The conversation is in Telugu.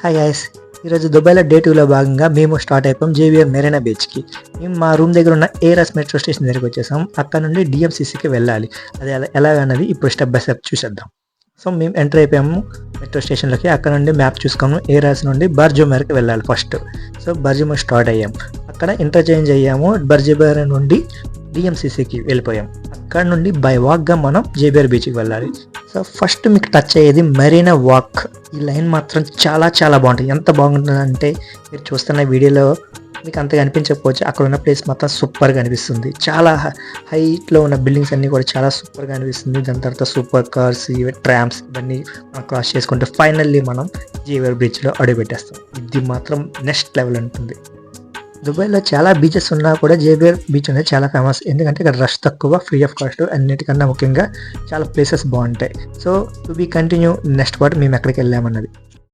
హాయ్ గైస్, ఈరోజు దుబాయ్లో డే 2లో భాగంగా మేము స్టార్ట్ అయిపోయాం జేవిఆర్ మెరీనా బీచ్కి. మేము మా రూమ్ దగ్గర ఉన్న ఏరాస్ మెట్రో స్టేషన్ దగ్గరికి వచ్చేసాం. అక్కడ నుండి డిఎంసీసీకి వెళ్ళాలి. అది ఎలాగన్నది ఇప్పుడు స్టెప్ బై స్టెప్ చూసేద్దాం. సో మేము ఎంటర్ అయిపోయాము మెట్రో స్టేషన్లోకి. అక్కడ నుండి మ్యాప్ చూసుకున్నాము. ఏరాస్ నుండి బర్జుమేర్కి వెళ్ళాలి ఫస్ట్. సో బర్జుమేర్ స్టార్ట్ అయ్యాము. అక్కడ ఇంటర్చేంజ్ అయ్యాము. బర్జుమేర్ నుండి డిఎంసీసీకి వెళ్ళిపోయాం. అక్కడ నుండి బై వాక్గా మనం జేవిఆర్ బీచ్కి వెళ్ళాలి. సో ఫస్ట్ మీకు టచ్ అయ్యేది మెరీనా వాక్. ఈ లైన్ మాత్రం చాలా చాలా బాగుంటుంది. ఎంత బాగుంటుందంటే మీరు చూస్తున్న వీడియోలో మీకు అంతగా అనిపించకపోవచ్చు, అక్కడ ఉన్న ప్లేస్ మాత్రం సూపర్గా అనిపిస్తుంది. చాలా హైట్లో ఉన్న బిల్డింగ్స్ అన్నీ కూడా చాలా సూపర్గా అనిపిస్తుంది. దాని తర్వాత సూపర్ కార్స్, ట్రామ్స్ ఇవన్నీ మనం క్రాస్ చేసుకుంటే ఫైనల్లీ మనం జేవిఆర్ బీచ్లో అడుగుపెట్టేస్తాం. ఇది మాత్రం నెక్స్ట్ లెవెల్ ఉంటుంది. దుబాయ్లో చాలా బీచెస్ ఉన్నా కూడా జేవిఆర్ బీచ్ అనేది చాలా ఫేమస్. ఎందుకంటే ఇక్కడ రష్ తక్కువ, ఫ్రీ ఆఫ్ కాస్ట్, అన్నిటికన్నా ముఖ్యంగా చాలా ప్లేసెస్ బాగుంటాయి. So to be continue next part మేము ఎక్కడికి వెళ్ళామన్నది.